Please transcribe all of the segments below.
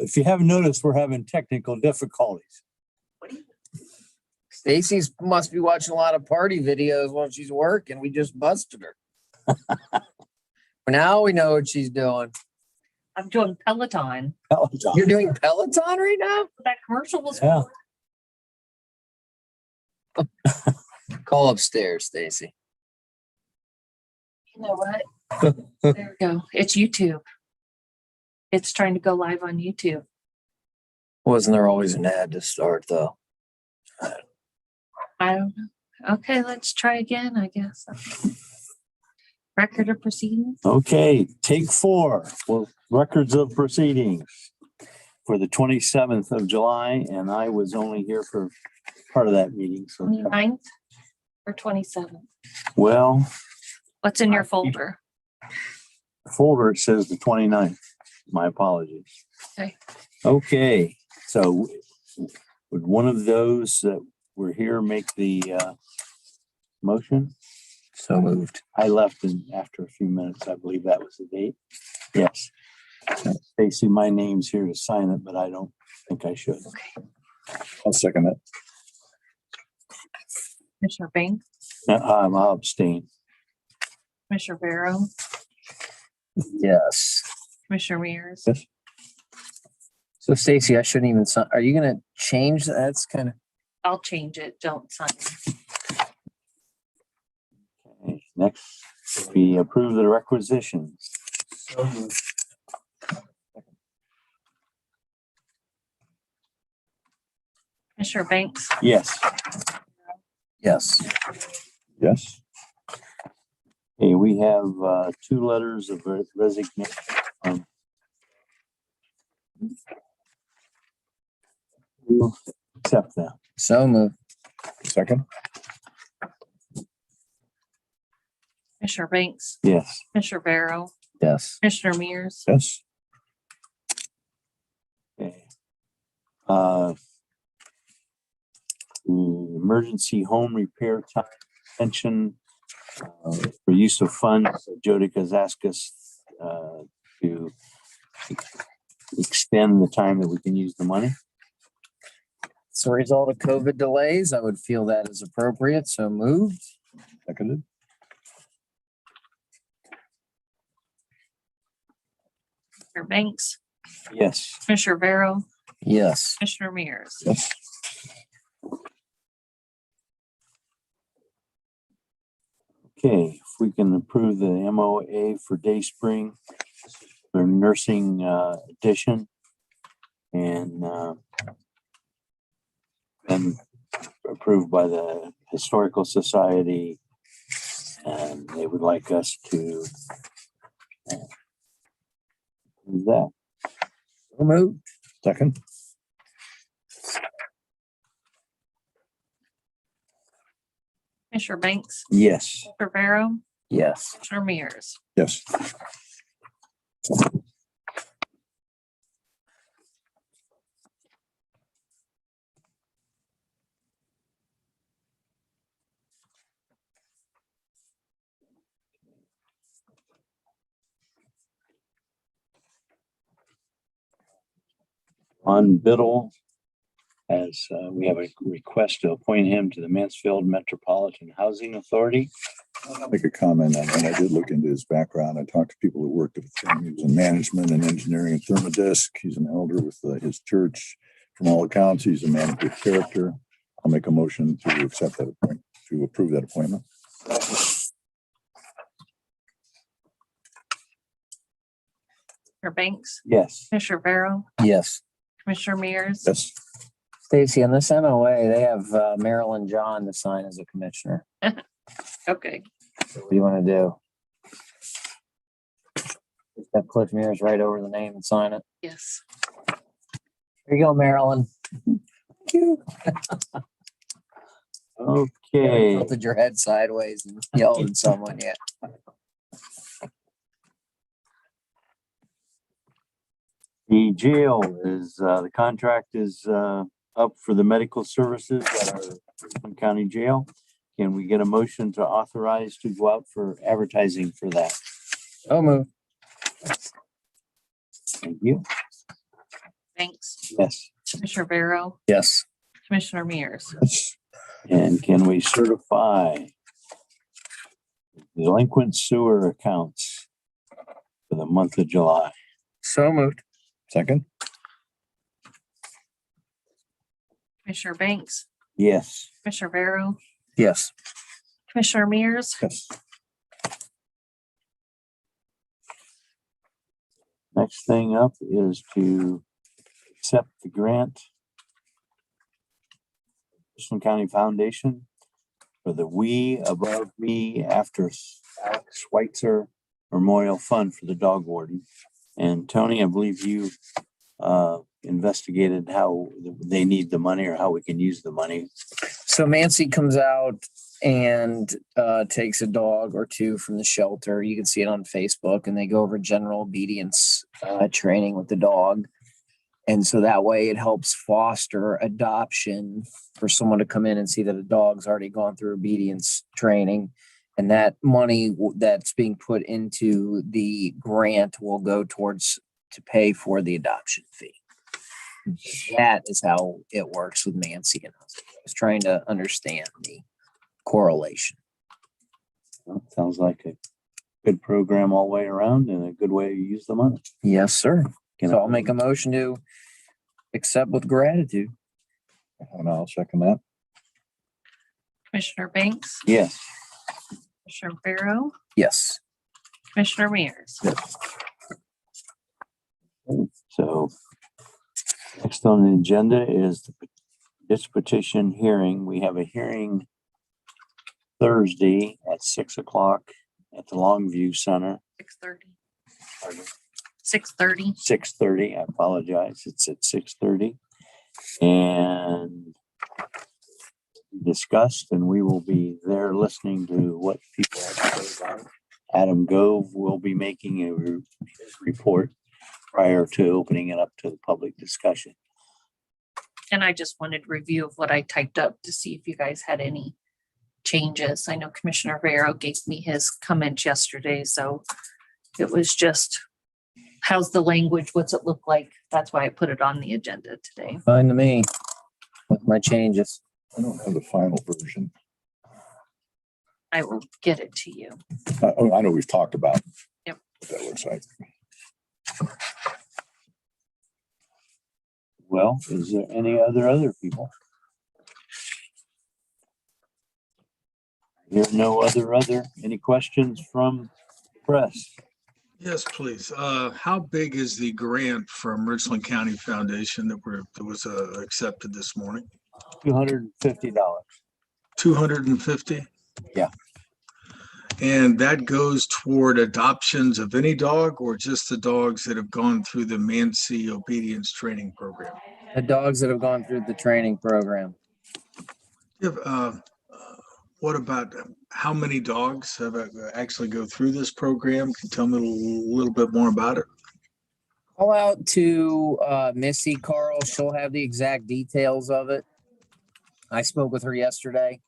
If you haven't noticed, we're having technical difficulties. Stacy's must be watching a lot of party videos while she's working. We just busted her. Now we know what she's doing. I'm doing Peloton. You're doing Peloton right now? That commercial was. Yeah. Call upstairs, Stacy. You know what? There we go. It's YouTube. It's trying to go live on YouTube. Wasn't there always an ad to start though? I don't know. Okay, let's try again, I guess. Record of proceedings. Okay, take 4. Well, records of proceedings for the 27th of July, and I was only here for part of that meeting. So, 29th or 27th. well, What's in your folder? folder it says the 29th. My apologies. Okay. Okay, so would one of those that were here make the motion? So moved. I left after a few minutes. I believe that was the date. Yes. Stacy, my name's here to sign it, but I don't think I should. Okay. I'll second that. Commissioner Banks, I'll abstain. Commissioner Barrow, Yes. Commissioner Mears. Yes. So Stacy, I shouldn't even sign. Are you gonna change that? That's kind of I'll change it. Don't sign. Okay, next, we approve the requisitions. Commissioner Banks, Yes. yes. Yes. Okay, we have 2 letters of resignation. We'll accept them. So moved. Second. Commissioner Banks, Yes. Commissioner Barrow, Yes. Commissioner Mears. Yes. Okay. The emergency home repair time pension for use of funds. Jodica has asked us to extend the time that we can use the money. As a result of COVID delays, I would feel that is appropriate. So moved. Seconded. Commissioner Banks, Yes. Commissioner Barrow, Yes. Commissioner Mears. Yes. Okay, if we can approve the MOA for Dayspring for nursing addition and then approved by the Historical Society, and they would like us to do that. So moved. Second. Commissioner Banks, Yes. Commissioner Barrow, Yes. Commissioner Mears. Yes. On Biddle, as we have a request to appoint him to the Mansfield Metropolitan Housing Authority. I'll make a comment on that. I did look into his background. I talked to people who worked with him. He was in management and engineering at Thermodisc. He's an elder with his church. From all accounts, he's a man of good character. I'll make a motion to accept that appointment, to approve that appointment. Commissioner Banks, Yes. Commissioner Barrow, Yes. Commissioner Mears. Yes. Stacy, on this MOA, they have Marilyn John to sign as a commissioner. Okay. So what do you want to do? Just have Cliff Mears write over the name and sign it. Yes. Here you go, Marilyn. Thank you. Okay. Tilted your head sideways and yelled at someone yet. The jail is, the contract is up for the medical services at our Richland County Jail. Can we get a motion to authorize to go out for advertising for that? So moved. Thank you. Thanks. Yes. Commissioner Barrow, Yes. Commissioner Mears. And can we certify delinquent sewer accounts for the month of July? So moved. Second? Commissioner Banks, Yes. Commissioner Barrow, Yes. Commissioner Mears. Yes. Next thing up is to accept the grant. Richland County Foundation for the We Above Me After Alex Schweitzer Memorial Fund for the dog warden. And Tony, I believe you investigated how they need the money or how we can use the money. So Mancy comes out and takes a dog or two from the shelter. You can see it on Facebook, and they go over general obedience training with the dog. And so that way it helps foster adoption for someone to come in and see that a dog's already gone through obedience training. And that money that's being put into the grant will go towards to pay for the adoption fee. That is how it works with Nancy and us. I was trying to understand the correlation. Well, sounds like a good program all the way around and a good way to use the money. Yes, sir. Can So I- I'll make a motion to accept with gratitude. And I'll second that. Commissioner Banks, Yes. Commissioner Barrow, Yes. Commissioner Mears. So next on the agenda is this petition hearing. We have a hearing Thursday at 6:00 at the Longview Center. 6:30. 6:30. 6:30, I apologize. It's at 6:30. And discussed, and we will be there listening to what people have to say about it. Adam Gove will be making his report prior to opening it up to the public discussion. And I just wanted review of what I typed up to see if you guys had any changes. I know Commissioner Barrow gave me his comments yesterday, so it was just, how's the language? What's it look like? That's why I put it on the agenda today. Fine to me with my changes. I don't have the final version. I will get it to you. I know we've talked about. Yep. What that looks like. Well, is there any other people? Here, no other, any questions from the press? Yes, please. How big is the grant from Richland County Foundation that was accepted this morning? $250. 250? Yeah. And that goes toward adoptions of any dog or just the dogs that have gone through the Mancy Obedience Training Program? The dogs that have gone through the training program. What about how many dogs have actually go through this program? Can you tell me a little bit more about it? Call out to Missy Carl. She'll have the exact details of it. I spoke with her yesterday,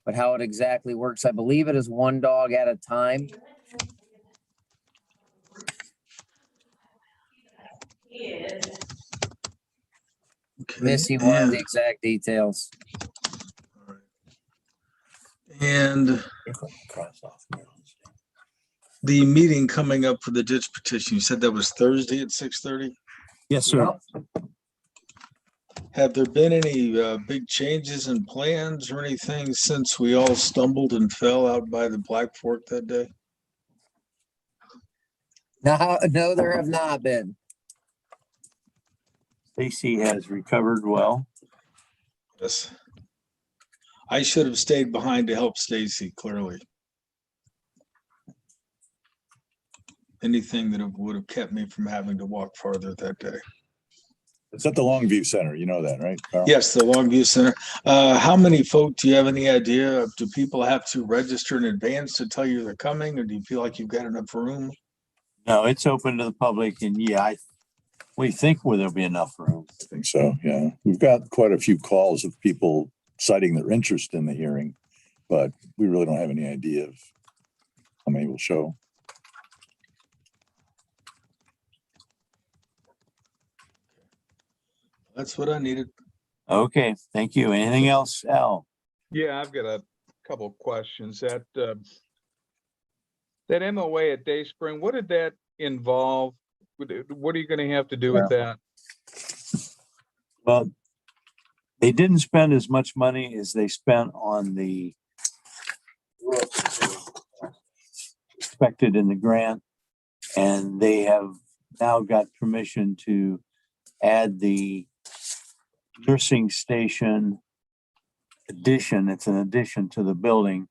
but how it exactly works, I believe it is one dog at a time. Okay, Missy will have the and- exact details. And Cross off Maryland State. the meeting coming up for the ditch petition, you said that was Thursday at 6:30? Yes, sir. Have there been any big changes in plans or anything since we all stumbled and fell out by the Black Fork that day? No, there have not been. Stacy has recovered well. Yes. I should have stayed behind to help Stacy, clearly. Anything that would have kept me from having to walk farther that day. It's at the Longview Center. You know that, right, Carl? Yes, the Longview Center. How many folk, do you have any idea? Do people have to register in advance to tell you they're coming, or do you feel like you've got enough room? No, it's open to the public, and yeah, we think there'll be enough room. I think so, yeah. We've got quite a few calls of people citing their interest in the hearing, but we really don't have any idea of how many will show. That's what I needed. Okay, thank you. Anything else, Al? Yeah, I've got a couple of questions. That MOA at Dayspring, what did that involve? What are you gonna have to do with that? Well, they didn't spend as much money as they spent on the expected in the grant. And they have now got permission to add the nursing station addition. It's an addition to the building.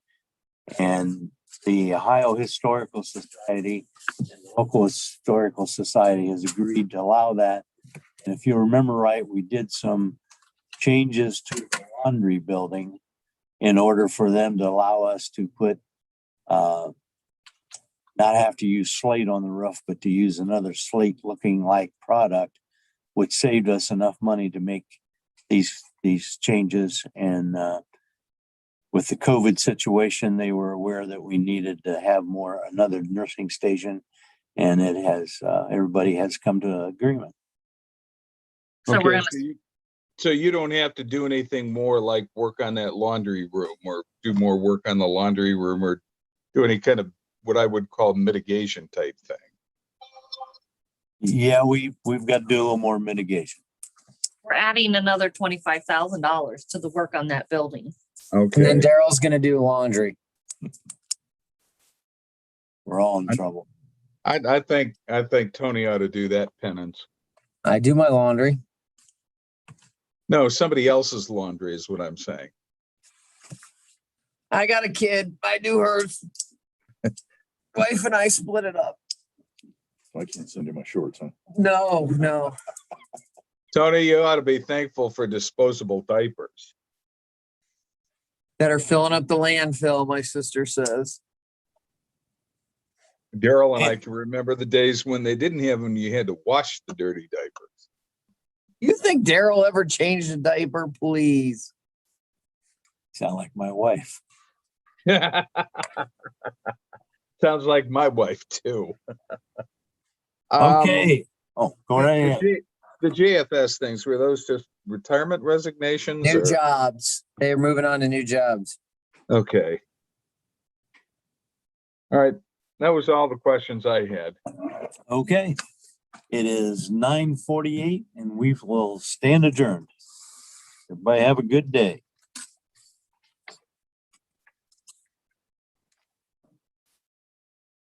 And the Ohio Historical Society, and the local historical society has agreed to allow that. And if you remember right, we did some changes to the laundry building in order for them to allow us to put, not have to use slate on the roof, but to use another slate looking like product, which saved us enough money to make these changes. And with the COVID situation, they were aware that we needed to have another nursing station, and it has, everybody has come to an agreement. So we're Okay, gonna, so you don't have to do anything more like work on that laundry room or do more work on the laundry room or do any kind of what I would call mitigation type thing. Yeah, we've got to do a little more mitigation. we're adding another $25,000 to the work on that building. And then Okay. Daryl's gonna do laundry. We're all in trouble. I think Tony ought to do that penance. I do my laundry. No, somebody else's laundry is what I'm saying. I got a kid. I do hers. Wife and I split it up. I can't send you my shorts, huh? No. Tony, you ought to be thankful for disposable diapers. That are filling up the landfill, my sister says. Daryl and I can remember the days when they didn't have them, you had to wash the dirty diapers. You think Daryl ever changed a diaper, please? Sound like my wife. Sounds like my wife too. Okay. Oh, go right ahead. The JFS things, were those just retirement resignations? New or- jobs. They're moving on to new jobs. Okay. All right, that was all the questions I had. Okay. It is 9:48 and we will stand adjourned. Everybody have a good day.